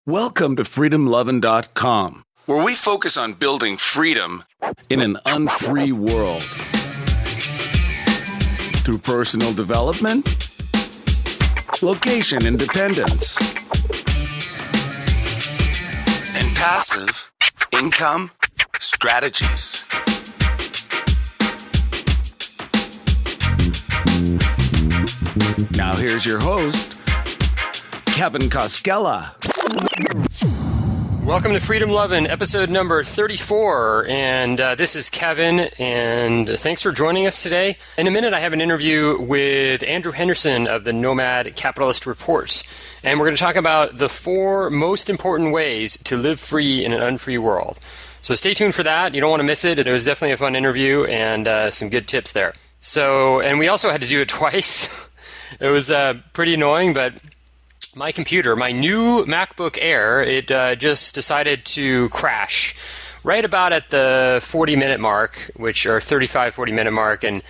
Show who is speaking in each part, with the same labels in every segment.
Speaker 1: Welcome to freedomlovin.com, where we focus on building freedom in an unfree world. Through personal development, location independence, and passive income strategies. Now here's your host, Kevin Koskela.
Speaker 2: Welcome to Freedom Lovin', episode number 34, and this is Kevin, and thanks for joining us today. In a minute, I have an interview with Andrew Henderson of the Nomad Capitalist Reports, and we're going to talk about the 4 most important ways to live free in an unfree world. So stay tuned for that. You don't want to miss it. It was definitely a fun interview and some good tips there. So, and we also had to do it twice. It was pretty annoying, but my computer, my new MacBook Air, it just decided to crash right about at the 40-minute mark, or 40-minute mark, and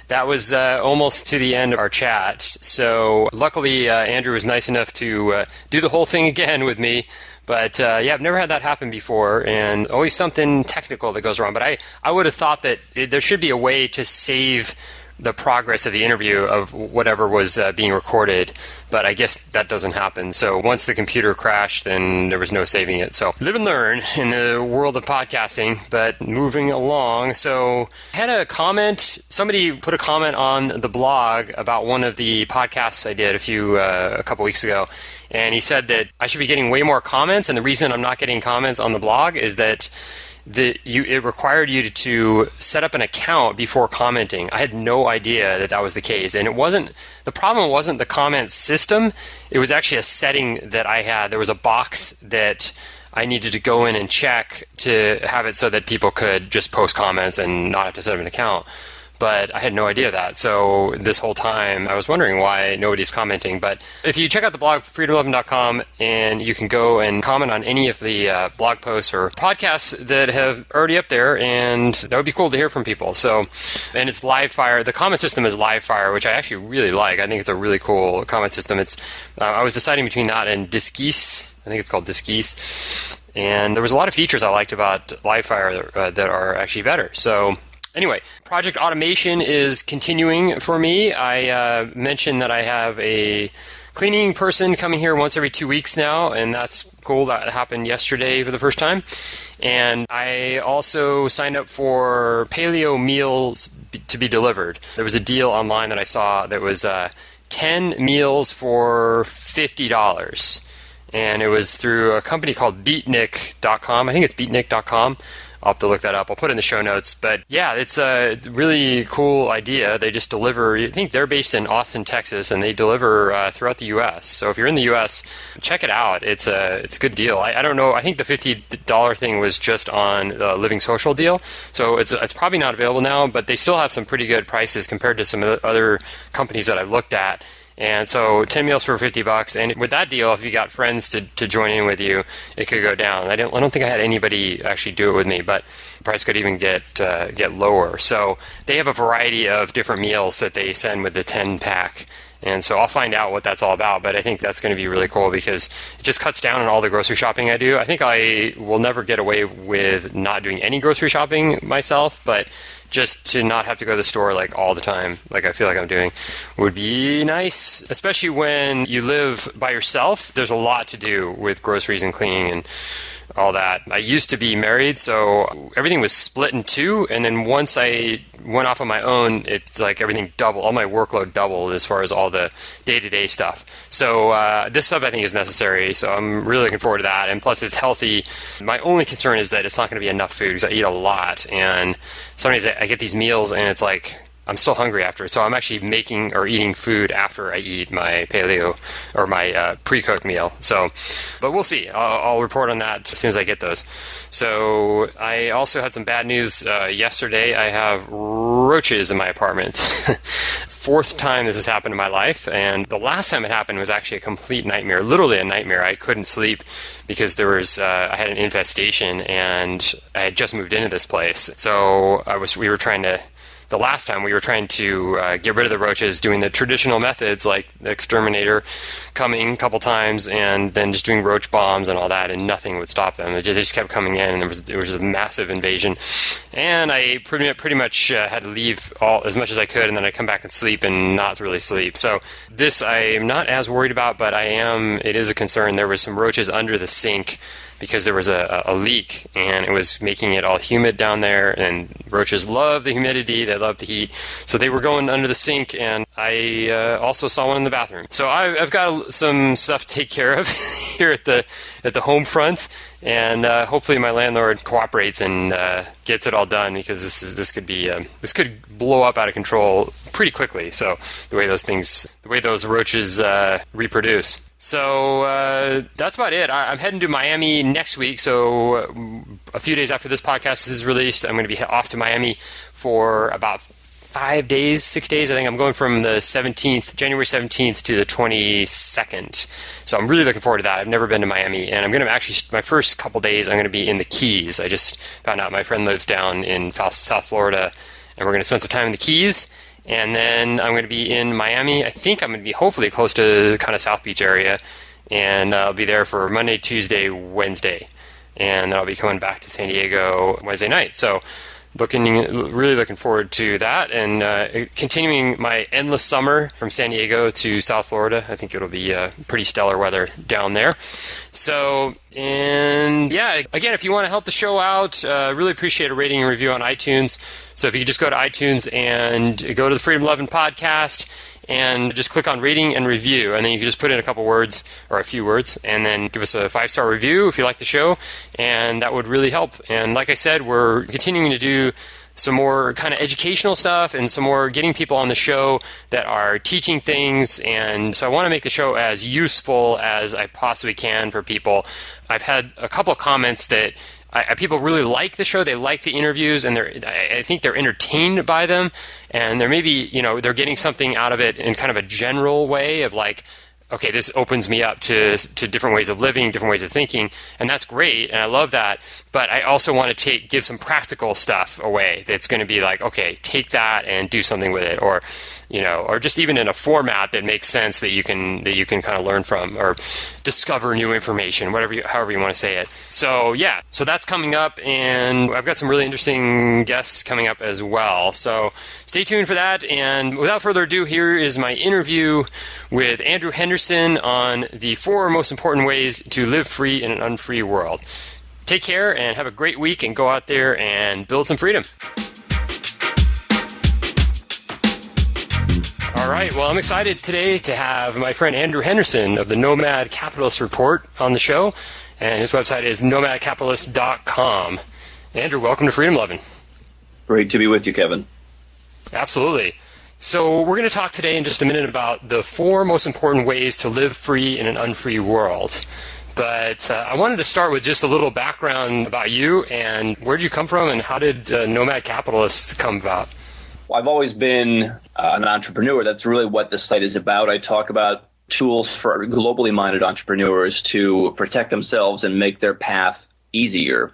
Speaker 2: that was almost to the end of our chat. So luckily, Andrew was nice enough to do the whole thing again with me. But yeah, I've never had that happen before, and always something technical that goes wrong. But I would have thought that there should be a way to save the progress of the interview of whatever was being recorded, but I guess that doesn't happen. So once the computer crashed, then there was no saving it. So live and learn in the world of podcasting, but moving along. So I had a comment, somebody put a comment on the blog about one of the podcasts I did a couple weeks ago, and he said that I should be getting way more comments, and the reason I'm not getting comments on the blog is that it required you to set up an account before commenting. I had no idea that was the case, and the problem wasn't the comment system. It was actually a setting that I had. There was a box that I needed to go in and check to have it so that people could just post comments and not have to set up an account. But I had no idea that. So this whole time I was wondering why nobody's commenting. But if you check out the blog, freedomlovin.com, and you can go and comment on any of the blog posts or podcasts that have already up there, and that would be cool to hear from people. So, and it's Livefire. The comment system is Livefire, which I actually really like. I think it's a really cool comment system. It's I was deciding between that and Disquise. I think it's called Disquise. And there was a lot of features I liked about Livefire that are actually better. So anyway, project automation is continuing for me. I mentioned that I have a cleaning person coming here once every 2 weeks now, and that's cool. That happened yesterday for the first time. And I also signed up for paleo meals to be delivered. There was a deal online that I saw that was 10 meals for $50. And it was through a company called beatnik.com. I think it's beatnik.com. I'll have to look that up. I'll put it in the show notes. But yeah, it's a really cool idea. They just deliver. I think they're based in Austin, Texas, and they deliver throughout the U.S. So if you're in the U.S., check it out. It's a good deal. I don't know. I think the $50 thing was just on the Living Social deal. So it's probably not available now, but they still have some pretty good prices compared to some of the other companies that I've looked at. And so 10 meals for $50, and with that deal, if you got friends to join in with you, it could go down. I don't think I had anybody actually do it with me, but the price could even get lower. So they have a variety of different meals that they send with the 10-pack. And so I'll find out what that's all about, but I think that's going to be really cool because it just cuts down on all the grocery shopping I do. I think I will never get away with not doing any grocery shopping myself, but just to not have to go to the store like all the time, like I feel like I'm doing, would be nice, especially when you live by yourself. There's a lot to do with groceries and cleaning and all that. I used to be married, so everything was split in two, and then once I went off on my own, it's like everything doubled, all my workload doubled as far as all the day-to-day stuff. So this stuff I think is necessary, so I'm really looking forward to that, and plus it's healthy. My only concern is that it's not going to be enough food because I eat a lot, and sometimes I get these meals and it's like I'm still hungry after, so I'm actually making or eating food after I eat my paleo or my pre-cooked meal. So, but we'll see. I'll report on that as soon as I get those. So I also had some bad news yesterday. I have roaches in my apartment. 4th time this has happened in my life, and the last time it happened was actually a complete nightmare, literally a nightmare. I couldn't sleep because there was I had an infestation, and I had just moved into this place. So we were trying to the last time we were trying to get rid of the roaches, doing the traditional methods like the exterminator coming a couple times and then just doing roach bombs and all that, and nothing would stop them. They just kept coming in, and it was a massive invasion. And I pretty much had to leave as much as I could, and then I'd come back and sleep and not really sleep. So this I'm not as worried about, but it is a concern. There was some roaches under the sink because there was a leak, and it was making it all humid down there, and roaches love the humidity, they love the heat, so they were going under the sink, and I also saw one in the bathroom. So I've got some stuff to take care of here at the home front, and hopefully my landlord cooperates and gets it all done, because this could blow up out of control pretty quickly. So the way those roaches reproduce. So that's about it. I'm heading to Miami next week. So a few days after this podcast is released, I'm going to be off to Miami for about 6 days. I think I'm going from the January 17th to the 22nd. So I'm really looking forward to that. I've never been to Miami, and I'm going to my first couple days, I'm going to be in the Keys. I just found out my friend lives down in South Florida, and we're going to spend some time in the Keys. And then I'm going to be in Miami. I think I'm going to be hopefully close to kind of South Beach area. And I'll be there for Monday, Tuesday, Wednesday. And then I'll be coming back to San Diego Wednesday night. So really looking forward to that. And continuing my endless summer from San Diego to South Florida. I think it'll be pretty stellar weather down there. So, and yeah, again, if you want to help the show out, really appreciate a rating and review on iTunes. So if you could just go to iTunes and go to the Freedom Lovin' podcast and just click on rating and review, and then you can just put in a couple words or a few words, and then give us a 5-star review if you like the show, and that would really help. And like I said, we're continuing to do some more kind of educational stuff and some more getting people on the show that are teaching things. And so I want to make the show as useful as I possibly can for people. I've had a couple of comments that people really like the show. They like the interviews, and I think they're entertained by them, and they're maybe, they're getting something out of it in kind of a general way of like, okay, this opens me up to different ways of living, different ways of thinking, and that's great, and I love that. But I also want to give some practical stuff away that's going to be like, okay, take that and do something with it, or just even in a format that makes sense that you can kind of learn from or discover new information, however you want to say it. So yeah, so that's coming up, and I've got some really interesting guests coming up as well. So stay tuned for that. And without further ado, here is my interview with Andrew Henderson on the 4 most important ways to live free in an unfree world. Take care and have a great week, and go out there and build some freedom. All right. Well, I'm excited today to have my friend Andrew Henderson of the Nomad Capitalist Report on the show, and his website is nomadcapitalist.com. Andrew, welcome to Freedom Lovin'.
Speaker 3: Great to be with you, Kevin.
Speaker 2: Absolutely. So we're going to talk today in just a minute about the 4 most important ways to live free in an unfree world. But I wanted to start with just a little background about you, and where did you come from, and how did Nomad Capitalist come about?
Speaker 3: Well, I've always been an entrepreneur. That's really what this site is about. I talk about tools for globally minded entrepreneurs to protect themselves and make their path easier.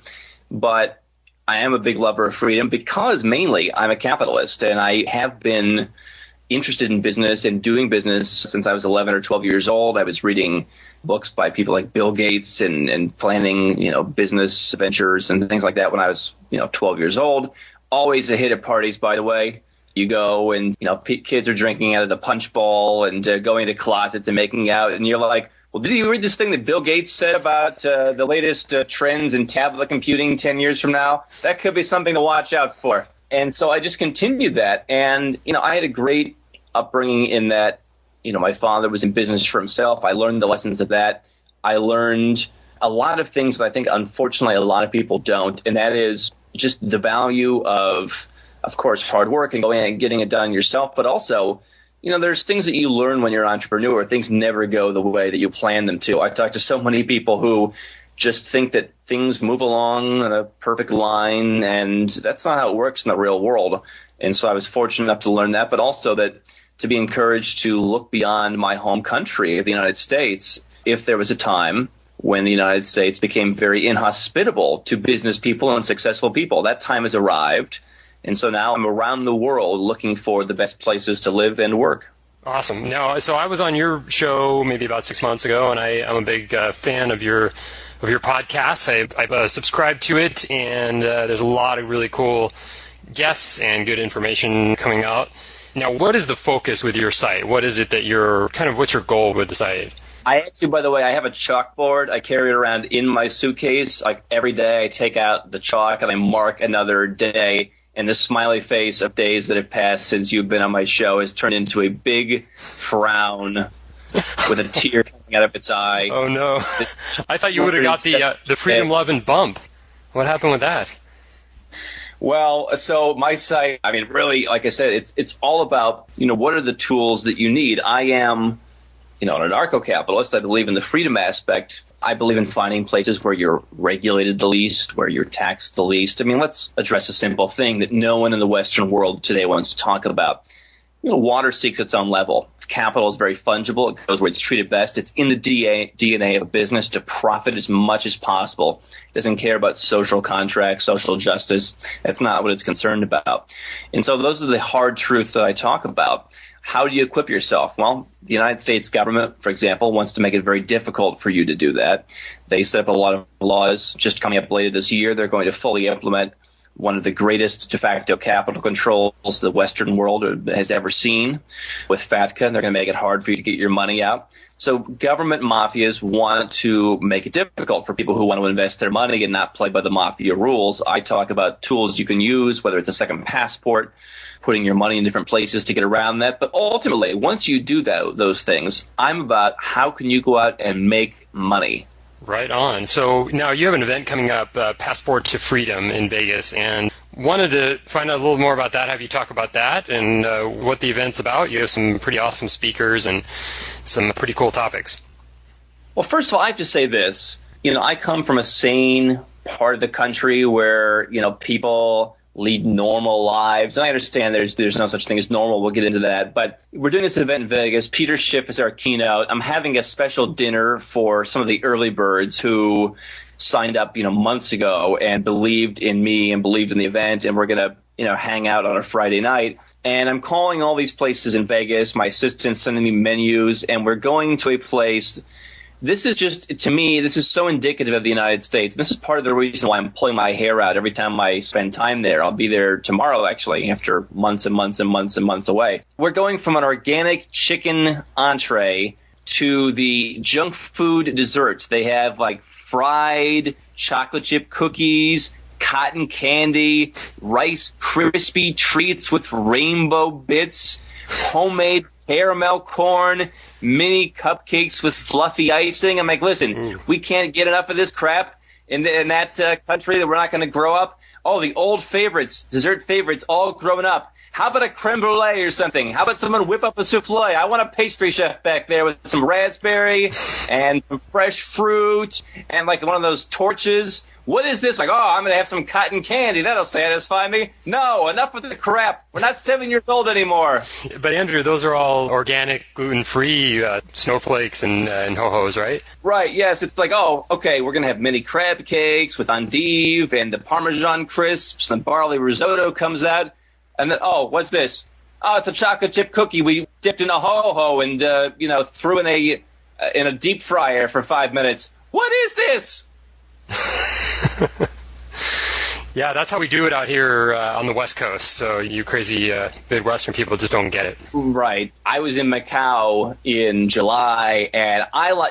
Speaker 3: But I am a big lover of freedom because mainly I'm a capitalist, and I have been interested in business and doing business since I was 11 or 12 years old. I was reading books by people like Bill Gates and planning, business ventures and things like that when I was, 12 years old. Always a hit at parties, by the way. You go and, kids are drinking out of the punch bowl and going to closets and making out. And you're like, well, did you read this thing that Bill Gates said about the latest trends in tablet computing 10 years from now? That could be something to watch out for. And so I just continued that. And, I had a great upbringing in that, my father was in business for himself. I learned the lessons of that. I learned a lot of things that I think, unfortunately, a lot of people don't. And that is just the value of course, hard work and going and getting it done yourself. But also, there's things that you learn when you're an entrepreneur. Things never go the way that you plan them to. I talk to so many people who just think that things move along in a perfect line, and that's not how it works in the real world. And so I was fortunate enough to learn that, but also to be encouraged to look beyond my home country, the United States. If there was a time when the United States became very inhospitable to business people and successful people, that time has arrived. And so now I'm around the world looking for the best places to live and work.
Speaker 2: Awesome. Now, so I was on your show maybe about 6 months ago, and I'm a big fan of your podcast. I've subscribed to it, and there's a lot of really cool guests and good information coming out. Now, what is the focus with your site? What is it that what's your goal with the site?
Speaker 3: I actually, by the way, I have a chalkboard. I carry it around in my suitcase. Like every day I take out the chalk and I mark another day. And the smiley face of days that have passed since you've been on my show has turned into a big frown with a tear coming out of its eye.
Speaker 2: Oh, no. I thought you would have got the freedom loving bump. What happened with that?
Speaker 3: Well, so my site, I mean, really, like I said, it's all about, what are the tools that you need? I am, an anarcho-capitalist. I believe in the freedom aspect. I believe in finding places where you're regulated the least, where you're taxed the least. I mean, let's address a simple thing that no one in the Western world today wants to talk about. Water seeks its own level. Capital is very fungible. It goes where it's treated best. It's in the DNA of a business to profit as much as possible. It doesn't care about social contracts, social justice. That's not what it's concerned about. And so those are the hard truths that I talk about. How do you equip yourself? Well, the United States government, for example, wants to make it very difficult for you to do that. They set up a lot of laws. Just coming up later this year, they're going to fully implement one of the greatest de facto capital controls the Western world has ever seen with FATCA. They're going to make it hard for you to get your money out. So government mafias want to make it difficult for people who want to invest their money and not play by the mafia rules. I talk about tools you can use, whether it's a second passport, putting your money in different places to get around that. But ultimately, once you do those things, I'm about how can you go out and make money.
Speaker 2: Right on. So now you have an event coming up, Passport to Freedom in Vegas, and wanted to find out a little more about that, have you talk about that and what the event's about. You have some pretty awesome speakers and some pretty cool topics.
Speaker 3: Well, first of all, I have to say this. I come from a sane part of the country where, people lead normal lives. And I understand there's no such thing as normal. We'll get into that. But we're doing this event in Vegas. Peter Schiff is our keynote. I'm having a special dinner for some of the early birds who signed up, months ago and believed in me and believed in the event. And we're going to, hang out on a Friday night. And I'm calling all these places in Vegas. My assistant's sending me menus. And we're going to a place. This is just, to me, this is so indicative of the United States. This is part of the reason why I'm pulling my hair out every time I spend time there. I'll be there tomorrow, actually, after months and months and months and months away. We're going from an organic chicken entree to the junk food desserts. They have like fried chocolate chip cookies, cotton candy, Rice Krispie treats with rainbow bits, homemade caramel corn, mini cupcakes with fluffy icing. I'm like, listen, we can't get enough of this crap in that country that we're not going to grow up. Oh, the old favorites, dessert favorites, all grown up. How about a creme brulee or something? How about someone whip up a souffle? I want a pastry chef back there with some raspberry and some fresh fruit and like one of those torches. What is this? Like, I'm going to have some cotton candy. That'll satisfy me. No, enough with the crap. We're not 7 years old anymore.
Speaker 2: But, Andrew, those are all organic, gluten-free snowflakes and ho-hos, right?
Speaker 3: Right, yes. It's like, okay, we're going to have mini crab cakes with endive and the Parmesan crisps and barley risotto comes out. And then, what's this? Oh, it's a chocolate chip cookie we dipped in a ho-ho and, threw in a deep fryer for 5 minutes. What is this?
Speaker 2: Yeah, that's how we do it out here on the West Coast. So you crazy Midwestern people just don't get it.
Speaker 3: Right. I was in Macau in July, and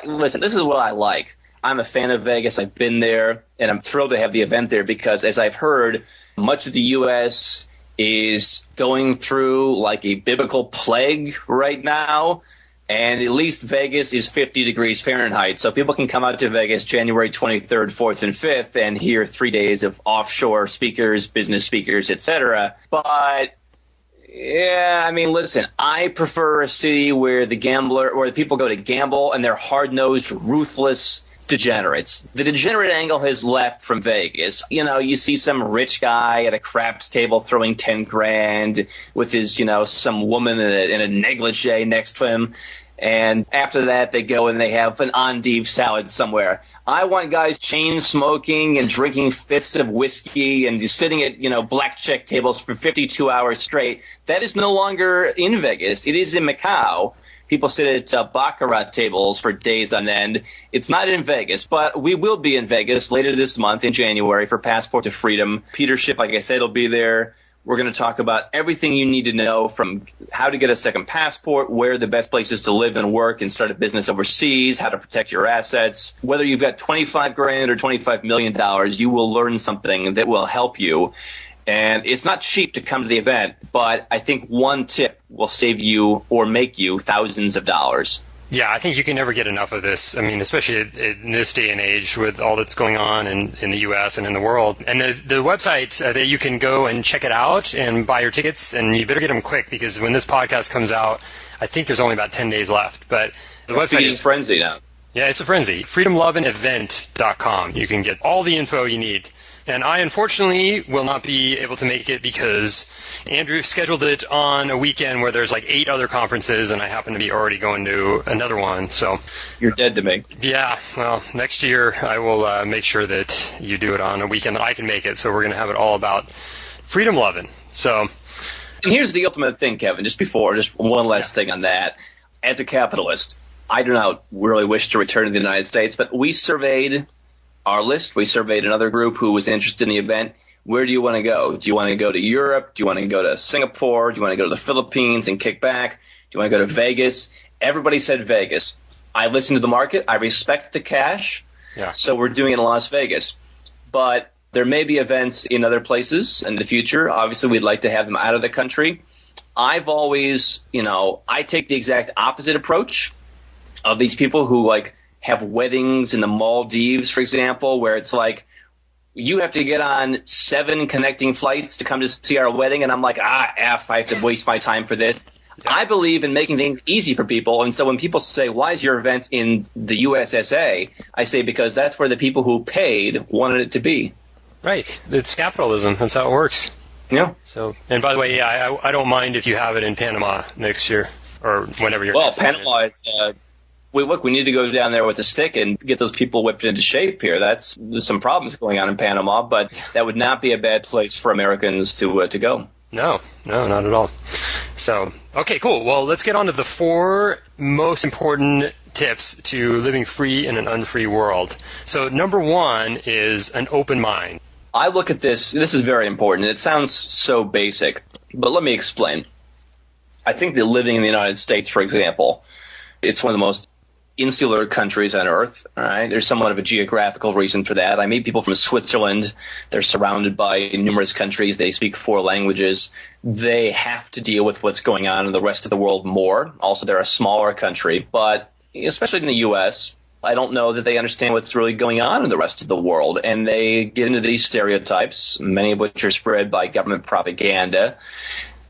Speaker 3: listen, this is what I like. I'm a fan of Vegas. I've been there, and I'm thrilled to have the event there because, as I've heard, much of the U.S. is going through like a biblical plague right now. And at least Vegas is 50 degrees Fahrenheit. So people can come out to Vegas January 23rd, 4th, and 5th and hear 3 days of offshore speakers, business speakers, etc. But, yeah, I mean, listen, I prefer a city where the people go to gamble and they're hard-nosed, ruthless degenerates. The degenerate angle has left from Vegas. You see some rich guy at a craps table throwing 10 grand with his, some woman in a negligee next to him. And after that, they go and they have an endive salad somewhere. I want guys chain smoking and drinking fifths of whiskey and just sitting at, blackjack tables for 52 hours straight. That is no longer in Vegas. It is in Macau. People sit at baccarat tables for days on end. It's not in Vegas, but we will be in Vegas later this month in January for Passport to Freedom. Peter Schiff, like I said, will be there. We're going to talk about everything you need to know, from how to get a second passport, where the best places to live and work and start a business overseas, how to protect your assets. Whether you've got $25,000 or $25 million, you will learn something that will help you. And it's not cheap to come to the event, but I think one tip will save you or make you thousands of dollars.
Speaker 2: Yeah, I think you can never get enough of this. I mean, especially in this day and age with all that's going on in the U.S. and in the world. And the website that you can go and check it out and buy your tickets, and you better get them quick, because when this podcast comes out, I think there's only about 10 days left. But the website is
Speaker 3: frenzy now.
Speaker 2: Yeah, it's a frenzy. freedomloveandevent.com. You can get all the info you need. And I, unfortunately, will not be able to make it because Andrew scheduled it on a weekend where there's like 8 other conferences, and I happen to be already going to another one. So
Speaker 3: you're dead to me.
Speaker 2: Yeah, well, next year I will make sure that you do it on a weekend that I can make it. So we're going to have it all about freedom loving. So,
Speaker 3: and here's the ultimate thing, Kevin, just one last thing on that. As a capitalist, I do not really wish to return to the United States, but we surveyed our list. We surveyed another group who was interested in the event. Where do you want to go? Do you want to go to Europe? Do you want to go to Singapore? Do you want to go to the Philippines and kick back? Do you want to go to Vegas? Everybody said Vegas. I listened to the market. I respect the cash.
Speaker 2: Yeah.
Speaker 3: So we're doing it in Las Vegas. But there may be events in other places in the future. Obviously, we'd like to have them out of the country. I've always, I take the exact opposite approach of these people who have weddings in the Maldives, for example, where it's like you have to get on 7 connecting flights to come to see our wedding. And I'm like, I have to waste my time for this. Yeah. I believe in making things easy for people. And so when people say, why is your event in the USSA? I say, because that's where the people who paid wanted it to be.
Speaker 2: Right. It's capitalism. That's how it works.
Speaker 3: Yeah.
Speaker 2: So, and by the way, I don't mind if you have it in Panama next year or whenever you're.
Speaker 3: Well, Panama is. We need to go down there with a stick and get those people whipped into shape here. There's some problems going on in Panama, but that would not be a bad place for Americans to go.
Speaker 2: No, not at all. So, okay, cool. Well, let's get on to the 4 most important tips to living free in an unfree world. So, number 1 is an open mind.
Speaker 3: I look at this is very important. It sounds so basic, but let me explain. I think that living in the United States, for example, it's one of the most insular countries on Earth. All right, there's somewhat of a geographical reason for that. I meet people from Switzerland. They're surrounded by numerous countries. They speak 4 languages. They have to deal with what's going on in the rest of the world more. Also, they're a smaller country, but especially in the U.S., I don't know that they understand what's really going on in the rest of the world. And they get into these stereotypes, many of which are spread by government propaganda,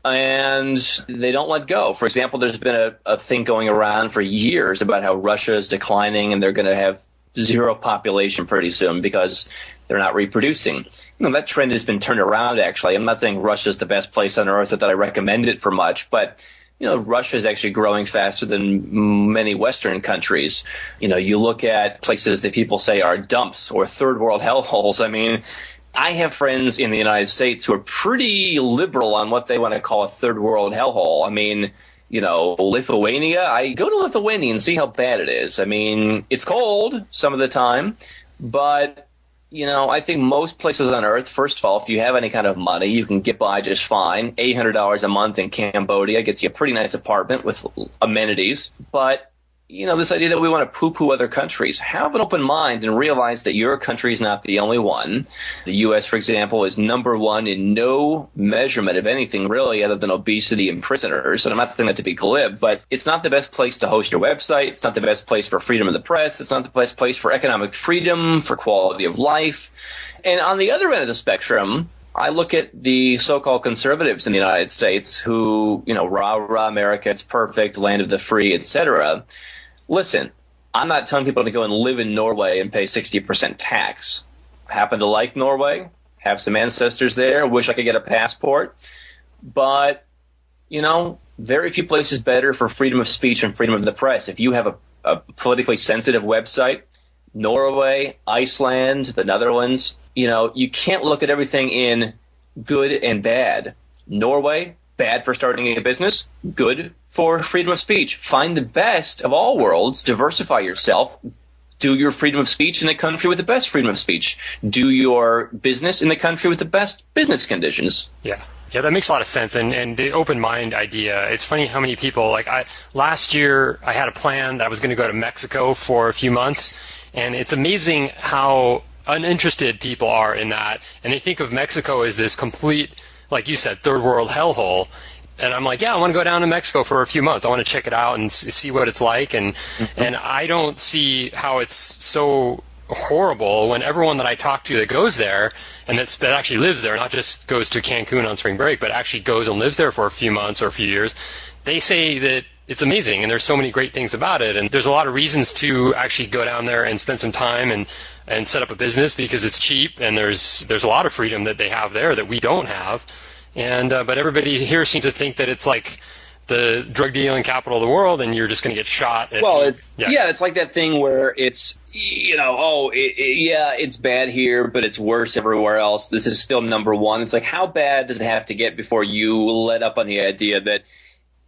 Speaker 3: and they don't let go. For example, there's been a thing going around for years about how Russia is declining and they're going to have 0 population pretty soon because they're not reproducing. That trend has been turned around, actually. I'm not saying Russia is the best place on Earth or that I recommend it for much, but Russia is actually growing faster than many Western countries. You look at places that people say are dumps or third world hellholes. I mean, I have friends in the United States who are pretty liberal on what they want to call a third world hellhole. I mean, Lithuania, I go to Lithuania and see how bad it is. I mean, it's cold some of the time, but I think most places on Earth, first of all, if you have any kind of money, you can get by just fine. $800 a month in Cambodia gets you a pretty nice apartment with amenities. But, this idea that we want to poo-poo other countries, have an open mind and realize that your country is not the only one. The U.S., for example, is number 1 in no measurement of anything really other than obesity and prisoners. And I'm not saying that to be glib, but it's not the best place to host your website. It's not the best place for freedom of the press. It's not the best place for economic freedom, for quality of life. And on the other end of the spectrum, I look at the so-called conservatives in the United States who, rah, America, it's perfect, land of the free, etc. Listen, I'm not telling people to go and live in Norway and pay 60% tax. Happen to like Norway, have some ancestors there, wish I could get a passport. But, very few places better for freedom of speech and freedom of the press. If you have a politically sensitive website, Norway, Iceland, the Netherlands, you can't look at everything in good and bad. Norway, bad for starting a business, good for freedom of speech. Find the best of all worlds, diversify yourself, do your freedom of speech in the country with the best freedom of speech. Do your business in the country with the best business conditions.
Speaker 2: Yeah. Yeah, that makes a lot of sense. And the open mind idea, it's funny how many people, last year I had a plan that I was going to go to Mexico for a few months, and it's amazing how uninterested people are in that. And they think of Mexico as this complete, like you said, third world hellhole. And I'm like, yeah, I want to go down to Mexico for a few months. I want to check it out and see what it's like. And I don't see how it's so horrible when everyone that I talk to that goes there and that actually lives there, not just goes to Cancun on spring break, but actually goes and lives there for a few months or a few years, they say that it's amazing and there's so many great things about it. And there's a lot of reasons to actually go down there and spend some time and set up a business because it's cheap and there's a lot of freedom that they have there that we don't have. And but everybody here seems to think that it's like the drug dealing capital of the world, and you're just going to get shot.
Speaker 3: It's like that thing where it's it's bad here, but it's worse everywhere else. This is still number one. It's like, how bad does it have to get before you let up on the idea that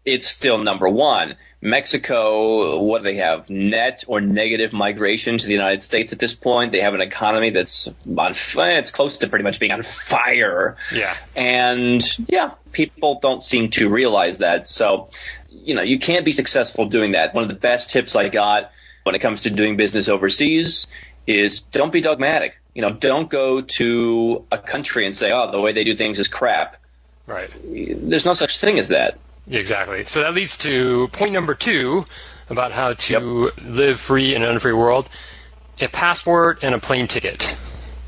Speaker 3: it's still number one? Mexico, what do they have? Net or negative migration to the United States at this point. They have an economy that's it's close to pretty much being on fire.
Speaker 2: Yeah.
Speaker 3: And people don't seem to realize that. So, you can't be successful doing that. One of the best tips I got when it comes to doing business overseas is don't be dogmatic. Don't go to a country and say, oh, the way they do things is crap.
Speaker 2: Right.
Speaker 3: There's no such thing as that.
Speaker 2: Exactly. So that leads to point number 2 about how to live free in an unfree world: a passport and a plane ticket.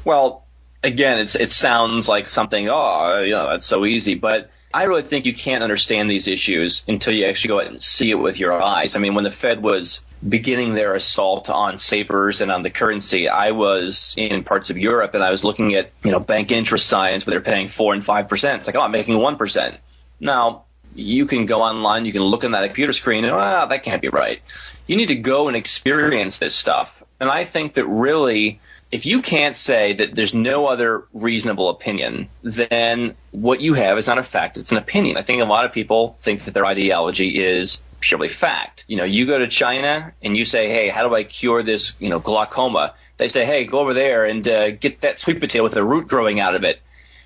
Speaker 3: Well, again, it sounds like something, that's so easy. But I really think you can't understand these issues until you actually go out and see it with your eyes. I mean, when the Fed was beginning their assault on savers and on the currency, I was in parts of Europe and I was looking at, bank interest signs where they're paying 4 and 5%. It's like, I'm making 1%. Now, you can go online, you can look on that computer screen, and that can't be right. You need to go and experience this stuff. And I think that really, if you can't say that there's no other reasonable opinion, then what you have is not a fact, it's an opinion. I think a lot of people think that their ideology is purely fact. You go to China and you say, hey, how do I cure this, glaucoma? They say, hey, go over there and get that sweet potato with a root growing out of it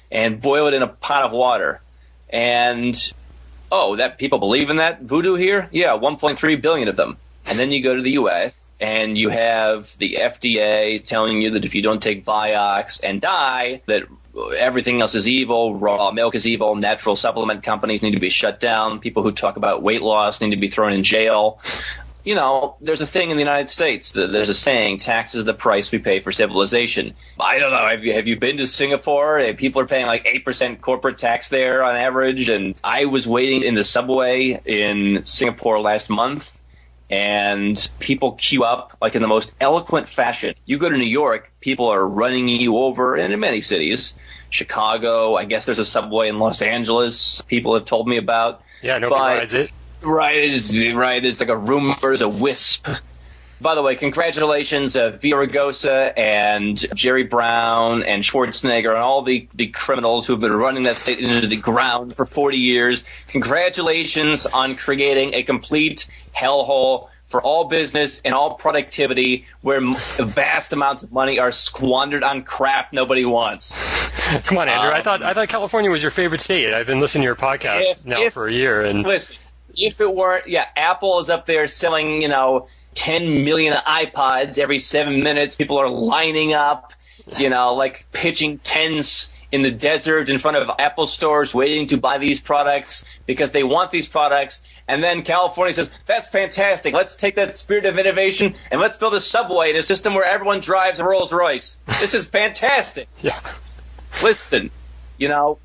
Speaker 3: and boil it in a pot of water. And that people believe in that voodoo here? Yeah, 1.3 billion of them. And then you go to the U.S. and you have the FDA telling you that if you don't take Vioxx and die, that everything else is evil, raw milk is evil, natural supplement companies need to be shut down, people who talk about weight loss need to be thrown in jail. There's a thing in the United States, there's a saying, taxes are the price we pay for civilization. I don't know, have you been to Singapore? People are paying like 8% corporate tax there on average, and I was waiting in the subway in Singapore last month, and people queue up like in the most eloquent fashion. You go to New York, people are running you over, and in many cities. Chicago, I guess there's a subway in Los Angeles people have told me about.
Speaker 2: Yeah, nobody rides it.
Speaker 3: Right. It's like a rumor, a wisp. By the way, congratulations, Villaraigosa and Jerry Brown and Schwarzenegger and all the criminals who've been running that state into the ground for 40 years. Congratulations on creating a complete hellhole for all business and all productivity where vast amounts of money are squandered on crap nobody wants.
Speaker 2: Come on, Andrew. I thought California was your favorite state. I've been listening to your podcast for a year. And
Speaker 3: listen, if it weren't, Apple is up there selling, 10 million iPods every 7 minutes. People are lining up, like pitching tents in the desert in front of Apple stores waiting to buy these products because they want these products. And then California says, that's fantastic. Let's take that spirit of innovation and let's build a subway in a system where everyone drives a Rolls Royce. This is fantastic.
Speaker 2: Yeah.
Speaker 3: Listen,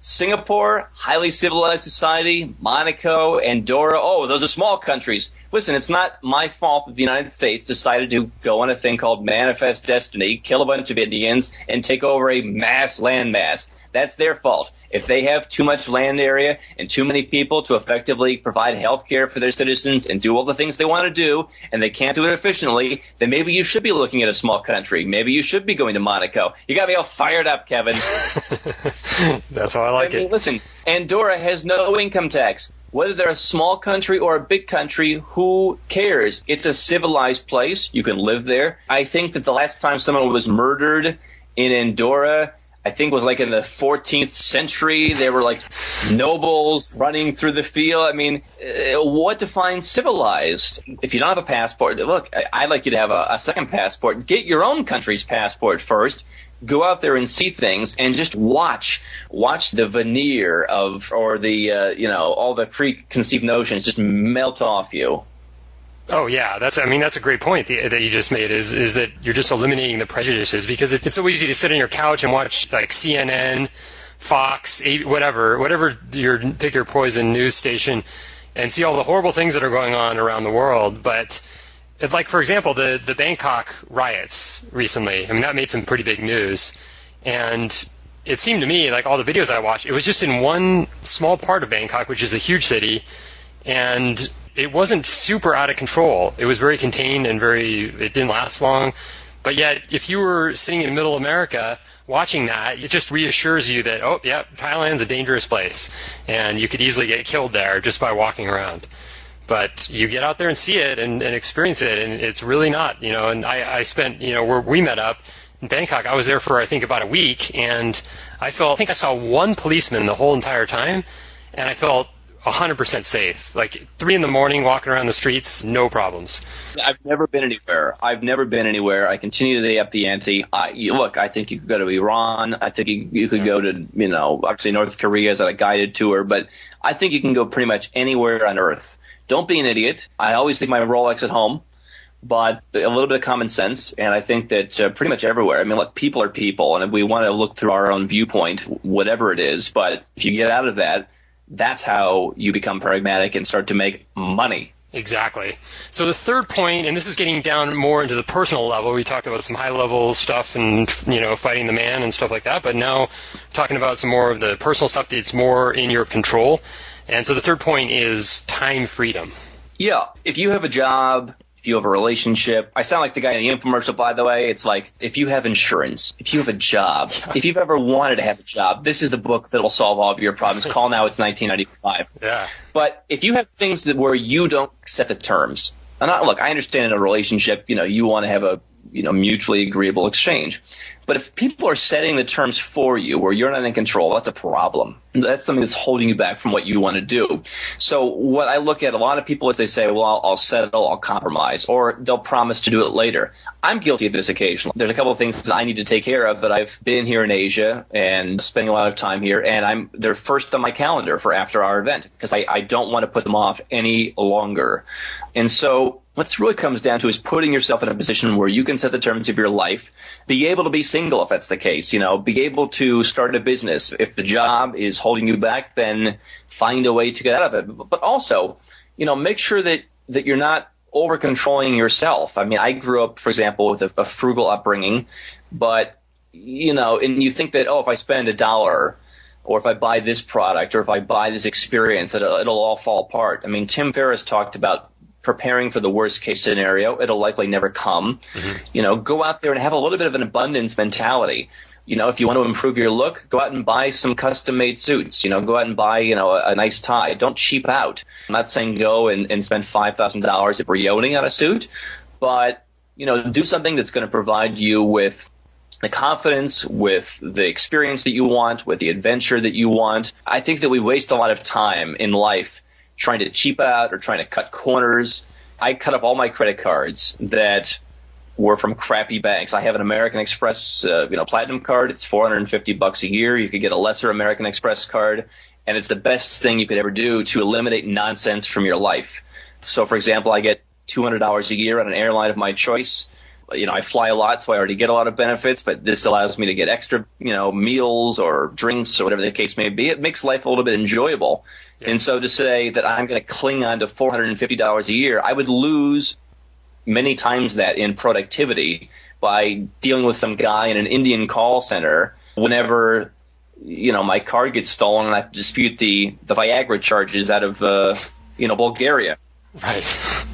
Speaker 3: Singapore, highly civilized society, Monaco, Andorra, those are small countries. Listen, it's not my fault that the United States decided to go on a thing called Manifest Destiny, kill a bunch of Indians, and take over a mass landmass. That's their fault. If they have too much land area and too many people to effectively provide health care for their citizens and do all the things they want to do, and they can't do it efficiently, then maybe you should be looking at a small country. Maybe you should be going to Monaco. You got me all fired up, Kevin.
Speaker 2: That's how I like it.
Speaker 3: Listen, Andorra has no income tax. Whether they're a small country or a big country, who cares? It's a civilized place. You can live there. I think that the last time someone was murdered in Andorra, I think was like in the 14th century. There were like nobles running through the field. I mean, what defines civilized? If you don't have a passport, look, I'd like you to have a second passport. Get your own country's passport first. Go out there and see things and just watch the veneer of, or the, all the preconceived notions just melt off you.
Speaker 2: Oh yeah, that's a great point that you just made. Is that you're just eliminating the prejudices, because it's so easy to sit on your couch and watch like CNN, Fox, whatever your pick your poison news station, and see all the horrible things that are going on around the world. But like, for example, the Bangkok riots recently. I mean, that made some pretty big news, and it seemed to me like all the videos I watched, it was just in one small part of Bangkok, which is a huge city, and it wasn't super out of control. It was very contained and it didn't last long. But yet, if you were sitting in middle America watching that, it just reassures you that, oh, yeah, Thailand's a dangerous place, and you could easily get killed there just by walking around. But you get out there and see it and experience it, and it's really not, and I spent, where we met up in Bangkok, I was there for, I think, about a week, and I think I saw one policeman the whole entire time, and I felt 100% safe. Like 3 a.m, walking around the streets, no problems.
Speaker 3: I've never been anywhere. I continue to up the ante. Look, I think you could go to Iran. I think you could go to, obviously North Korea is on a guided tour, but I think you can go pretty much anywhere on Earth. Don't be an idiot. I always leave my Rolex at home, but a little bit of common sense, and I think that pretty much everywhere. I mean, look, people are people, and we want to look through our own viewpoint, whatever it is, but if you get out of that, that's how you become pragmatic and start to make money.
Speaker 2: Exactly. So the third point, and this is getting down more into the personal level, we talked about some high-level stuff and, fighting the man and stuff like that, but now talking about some more of the personal stuff that's more in your control. And so the third point is time freedom. Yeah.
Speaker 3: If you have a job, if you have a relationship, I sound like the guy in the infomercial, by the way. It's like, if you have insurance, if you have a job, if you've ever wanted to have a job, this is the book that'll solve all of your problems. Call now, it's 1995.
Speaker 2: Yeah.
Speaker 3: But if you have things where you don't set the terms, and I understand in a relationship, you want to have a mutually agreeable exchange. But if people are setting the terms for you where you're not in control, that's a problem. That's something that's holding you back from what you want to do. So what I look at a lot of people is they say, well, I'll settle, I'll compromise, or they'll promise to do it later. I'm guilty of this occasionally. There's a couple of things that I need to take care of that I've been here in Asia and spending a lot of time here, and they're first on my calendar for after our event because I don't want to put them off any longer. And so what this really comes down to is putting yourself in a position where you can set the terms of your life, be able to be single if that's the case, be able to start a business. If the job is holding you back, then find a way to get out of it. But also, make sure that you're not over-controlling yourself. I mean, I grew up, for example, with a frugal upbringing, but, and you think that, if I spend $1 or if I buy this product or if I buy this experience, it'll all fall apart. I mean, Tim Ferriss talked about preparing for the worst case scenario. It'll likely never come. Mm-hmm. Go out there and have a little bit of an abundance mentality. If you want to improve your look, go out and buy some custom-made suits. Go out and buy, a nice tie. Don't cheap out. I'm not saying go and spend $5,000 at Brioni on a suit, but, do something that's going to provide you with the confidence, with the experience that you want, with the adventure that you want. I think that we waste a lot of time in life trying to cheap out or trying to cut corners. I cut up all my credit cards that were from crappy banks. I have an American Express, Platinum card. It's $450 a year. You could get a lesser American Express card, and it's the best thing you could ever do to eliminate nonsense from your life. So, for example, I get $200 a year on an airline of my choice. I fly a lot, so I already get a lot of benefits, but this allows me to get extra, meals or drinks or whatever the case may be. It makes life a little bit enjoyable. Yeah. And so to say that I'm going to cling on to $450 a year, I would lose many times that in productivity by dealing with some guy in an Indian call center whenever my card gets stolen and I have to dispute the Viagra charges out of Bulgaria.
Speaker 2: Right.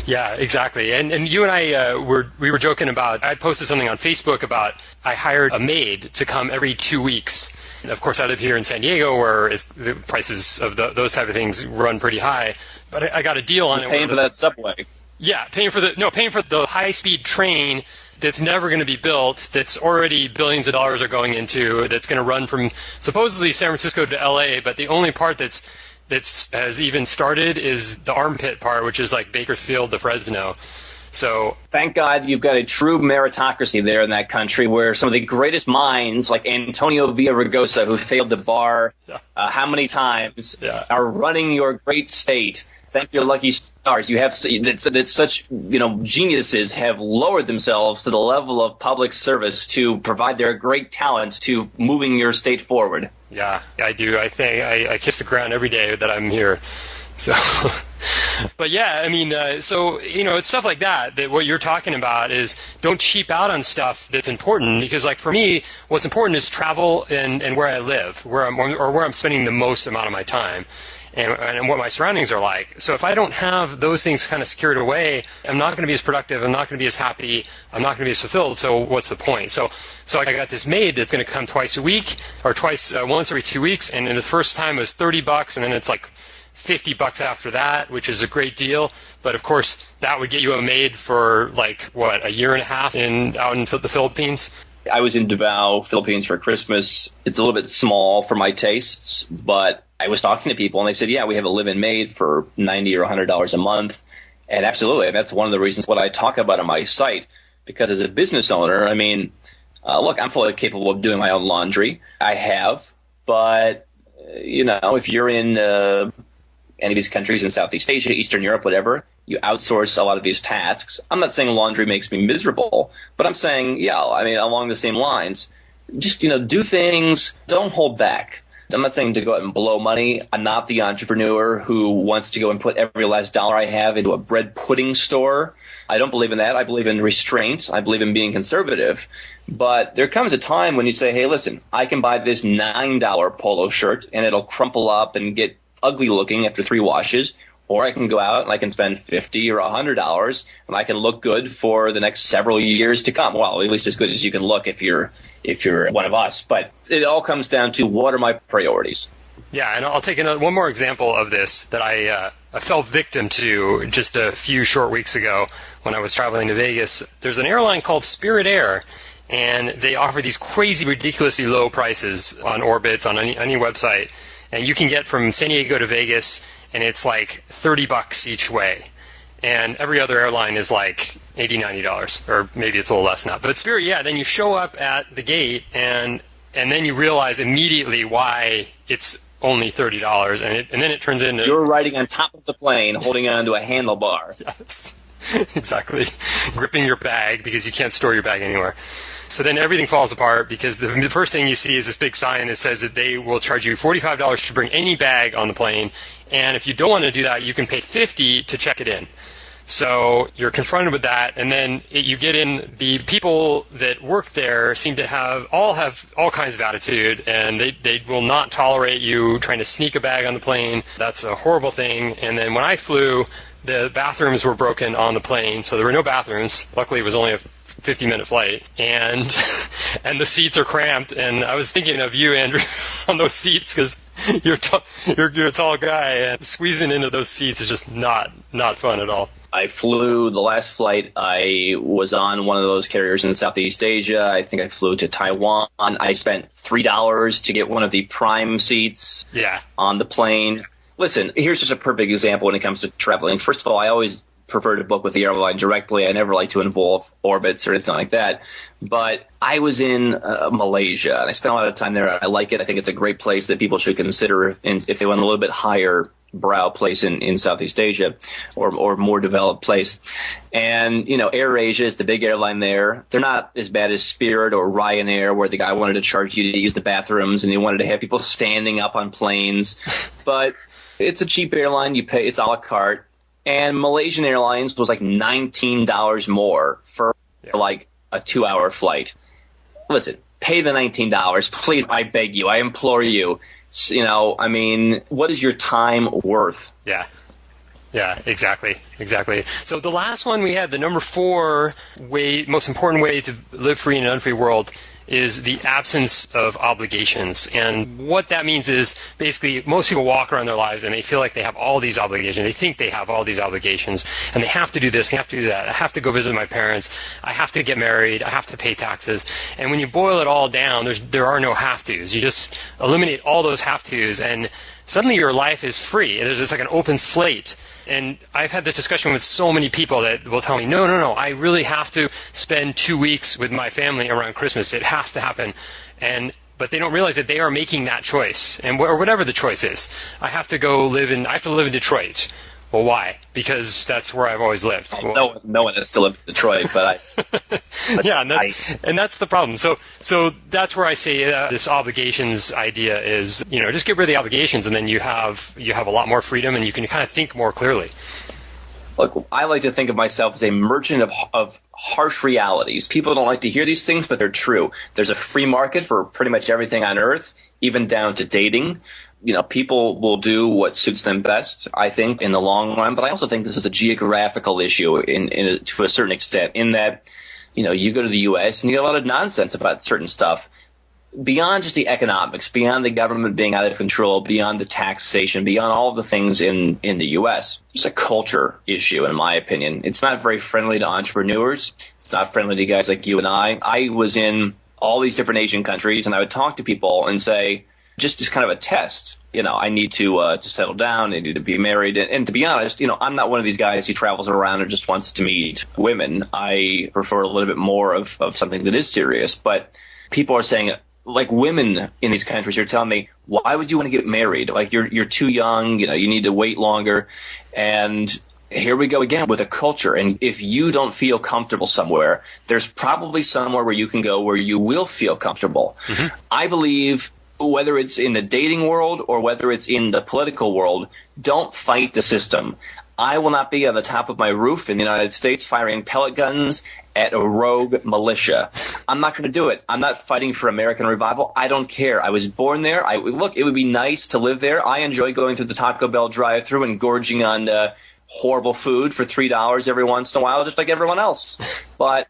Speaker 2: Yeah, exactly. And you and I we were joking about, I posted something on Facebook about I hired a maid to come every 2 weeks. And of course, I live here in San Diego where the prices of those type of things run pretty high. But I got a deal on it.
Speaker 3: Paying for that subway.
Speaker 2: Yeah, paying for the high-speed train that's never going to be built, that's already billions of dollars are going into, that's going to run from supposedly San Francisco to LA, but the only part that's has even started is the armpit part, which is like Bakersfield to Fresno. So
Speaker 3: thank God you've got a true meritocracy there in that country where some of the greatest minds like Antonio Villaraigosa, who failed the bar how many times, are running your great state. Thank your lucky stars. You have that such geniuses have lowered themselves to the level of public service to provide their great talents to moving your state forward.
Speaker 2: Yeah, I do. I think I kiss the ground every day that I'm here. So, but yeah, I mean, it's stuff like that what you're talking about is don't cheap out on stuff that's important, because like for me, what's important is travel and where I live, where I'm spending the most amount of my time. And what my surroundings are like. So if I don't have those things kind of secured away, I'm not going to be as productive, I'm not going to be as happy, I'm not going to be as fulfilled, so what's the point? So I got this maid that's going to come twice a week, or once every 2 weeks, and the first time it was $30, and then it's like $50 after that, which is a great deal. But of course, that would get you a maid for like, a year and a half out in the Philippines?
Speaker 3: I was in Davao, Philippines for Christmas. It's a little bit small for my tastes, but I was talking to people and they said, yeah, we have a live-in maid for $90 or $100 a month. And absolutely, that's one of the reasons what I talk about on my site, because as a business owner, I mean, look, I'm fully capable of doing my own laundry. I have, but, if you're in any of these countries in Southeast Asia, Eastern Europe, whatever, you outsource a lot of these tasks. I'm not saying laundry makes me miserable, but I'm saying, along the same lines, just, do things, don't hold back. I'm not saying to go out and blow money. I'm not the entrepreneur who wants to go and put every last dollar I have into a bread pudding store. I don't believe in that. I believe in restraint. I believe in being conservative. But there comes a time when you say, hey, listen, I can buy this $9 polo shirt and it'll crumple up and get ugly looking after 3 washes. Or I can go out and I can spend $50 or $100 and I can look good for the next several years to come. Well, at least as good as you can look if you're one of us. But it all comes down to what are my priorities.
Speaker 2: Yeah, and I'll take one more example of this that I fell victim to just a few short weeks ago when I was traveling to Vegas. There's an airline called Spirit Air, and they offer these crazy, ridiculously low prices on Orbitz, on any website. And you can get from San Diego to Vegas, and it's like $30 each way. And every other airline is like $80, $90, or maybe it's a little less now. But Spirit, then you show up at the gate, and then you realize immediately why it's only $30, and then it turns into...
Speaker 3: You're riding on top of the plane, holding onto a handlebar.
Speaker 2: Yes, exactly. Gripping your bag because you can't store your bag anywhere. So then everything falls apart because the first thing you see is this big sign that says that they will charge you $45 to bring any bag on the plane, and if you don't want to do that, you can pay $50 to check it in. So you're confronted with that, and then you get in. The people that work there seem to have all kinds of attitude, and they will not tolerate you trying to sneak a bag on the plane. That's a horrible thing. And then when I flew, the bathrooms were broken on the plane, so there were no bathrooms. Luckily, it was only a 50-minute flight, and the seats are cramped. And I was thinking of you, Andrew, on those seats because you're a tall guy, and squeezing into those seats is just not fun at all.
Speaker 3: I flew the last flight. I was on one of those carriers in Southeast Asia. I think I flew to Taiwan. I spent $3 to get one of the prime seats on the plane. Listen, here's just a perfect example when it comes to traveling. First of all, I always prefer to book with the airline directly. I never like to involve Orbitz or anything like that. But I was in Malaysia, and I spent a lot of time there. I like it. I think it's a great place that people should consider if they want a little bit higher brow place in Southeast Asia or more developed place. And, AirAsia is the big airline there. They're not as bad as Spirit or Ryanair, where the guy wanted to charge you to use the bathrooms and he wanted to have people standing up on planes. But it's a cheap airline. You pay, it's a la carte. And Malaysian Airlines was like $19 more for like a 2-hour flight. Listen, pay the $19. Please, I beg you, I implore you. I mean, what is your time worth?
Speaker 2: Yeah. Yeah, exactly. So the last one we had, the number 4 most important way to live free in an unfree world, is the absence of obligations. And what that means is basically most people walk around their lives and they feel like they have all these obligations. They think they have all these obligations and they have to do this, they have to do that. I have to go visit my parents. I have to get married. I have to pay taxes. And when you boil it all down, there are no have-tos. You just eliminate all those have-tos and suddenly your life is free. There's just like an open slate. And I've had this discussion with so many people that will tell me, no, I really have to spend 2 weeks with my family around Christmas. It has to happen. But they don't realize that they are making that choice, or whatever the choice is. I have to live in Detroit. Well, why? Because that's where I've always lived.
Speaker 3: No one has to live in Detroit, but
Speaker 2: yeah, and that's the problem. So that's where I say this obligations idea is, just get rid of the obligations, and then you have a lot more freedom, and you can kind of think more clearly.
Speaker 3: Look, I like to think of myself as a merchant of harsh realities. People don't like to hear these things, but they're true. There's a free market for pretty much everything on Earth, even down to dating. People will do what suits them best, I think, in the long run. But I also think this is a geographical issue to a certain extent, in that, you go to the U.S. and you get a lot of nonsense about certain stuff. Beyond just the economics, beyond the government being out of control, beyond the taxation, beyond all of the things in the U.S., it's a culture issue, in my opinion. It's not very friendly to entrepreneurs. It's not friendly to guys like you and I. I was in all these different Asian countries, and I would talk to people and say, just kind of a test. I need to settle down. I need to be married. And to be honest, I'm not one of these guys who travels around and just wants to meet women. I prefer a little bit more of something that is serious. But people are saying, like, women in these countries are telling me, why would you want to get married? Like, you're too young. You need to wait longer. And here we go again with a culture. And if you don't feel comfortable somewhere, there's probably somewhere where you can go where you will feel comfortable. Mm-hmm. I believe, whether it's in the dating world or whether it's in the political world, don't fight the system. I will not be on the top of my roof in the United States firing pellet guns at a rogue militia. I'm not going to do it. I'm not fighting for American revival. I don't care. I was born there. Look, it would be nice to live there. I enjoy going through the Taco Bell drive-thru and gorging on horrible food for $3 every once in a while, just like everyone else. But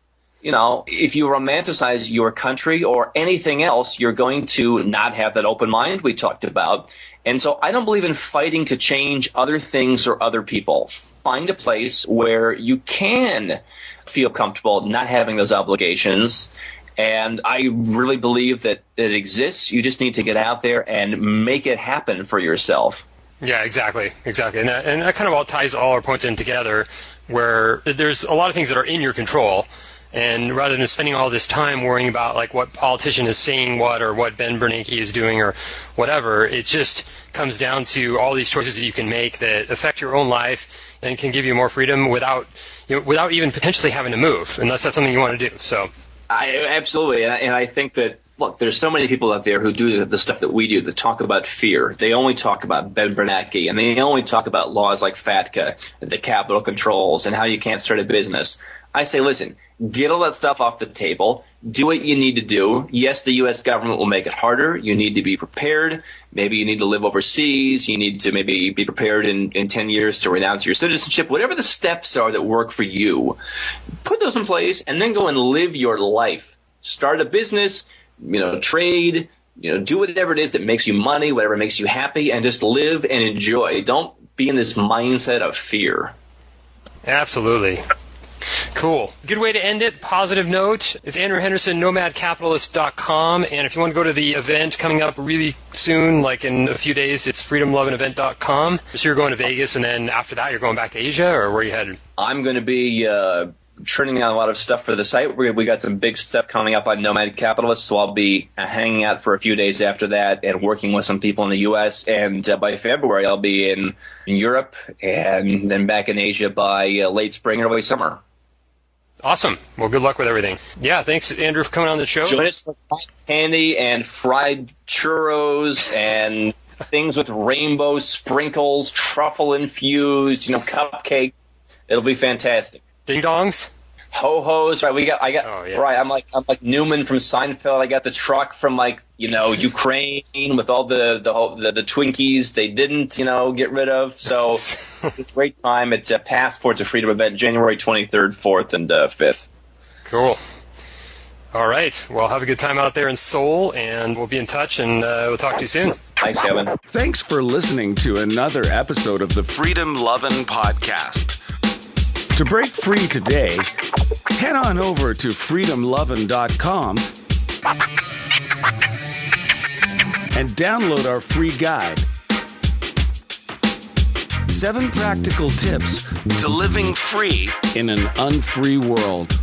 Speaker 3: if you romanticize your country or anything else, you're going to not have that open mind we talked about. And so I don't believe in fighting to change other things or other people. Find a place where you can feel comfortable not having those obligations. And I really believe that it exists. You just need to get out there and make it happen for yourself.
Speaker 2: Yeah, exactly. And that kind of all ties all our points in together, where there's a lot of things that are in your control. And rather than spending all this time worrying about like what politician is saying what, or what Ben Bernanke is doing or whatever, it just comes down to all these choices that you can make that affect your own life and can give you more freedom without even potentially having to move, unless that's something you want to do. So,
Speaker 3: absolutely, and I think that, look, there's so many people out there who do the stuff that we do, that talk about fear. They only talk about Ben Bernanke, and they only talk about laws like FATCA, the capital controls, and how you can't start a business. I say, listen, get all that stuff off the table. Do what you need to do. Yes, the U.S. government will make it harder. You need to be prepared. Maybe you need to live overseas. You need to maybe be prepared in 10 years to renounce your citizenship. Whatever the steps are that work for you, put those in place and then go and live your life. Start a business, trade, do whatever it is that makes you money, whatever makes you happy, and just live and enjoy. Don't be in this mindset of fear.
Speaker 2: Absolutely. Cool. Good way to end it. Positive note. It's Andrew Henderson, nomadcapitalist.com. And if you want to go to the event coming up really soon, like in a few days, it's freedomloveandevent.com. So you're going to Vegas, and then after that, you're going back to Asia, or where are you headed?
Speaker 3: I'm going to be churning out a lot of stuff for the site. We got some big stuff coming up on Nomad Capitalist, so I'll be hanging out for a few days after that and working with some people in the U.S. And by February, I'll be in Europe and then back in Asia by late spring or early summer.
Speaker 2: Awesome. Well, good luck with everything. Yeah, thanks, Andrew, for coming on the show.
Speaker 3: Join us for candy and fried churros and things with rainbow sprinkles, truffle infused, cupcake. It'll be fantastic.
Speaker 2: Ding dongs?
Speaker 3: ho-hos, right?
Speaker 2: Yeah.
Speaker 3: Right. I'm like Newman from Seinfeld. I got the truck from Ukraine with all the Twinkies they didn't get rid of. So it's a great time. It's a Passport to Freedom event, January 23rd, 4th, and 5th.
Speaker 2: Cool. All right. Well, have a good time out there in Seoul, and we'll be in touch, and we'll talk to you soon.
Speaker 3: Thanks, Kevin.
Speaker 1: Thanks for listening to another episode of the Freedom Lovin' Podcast. To break free today, head on over to freedomlovin.com and download our free guide. 7 practical tips to living free in an unfree world.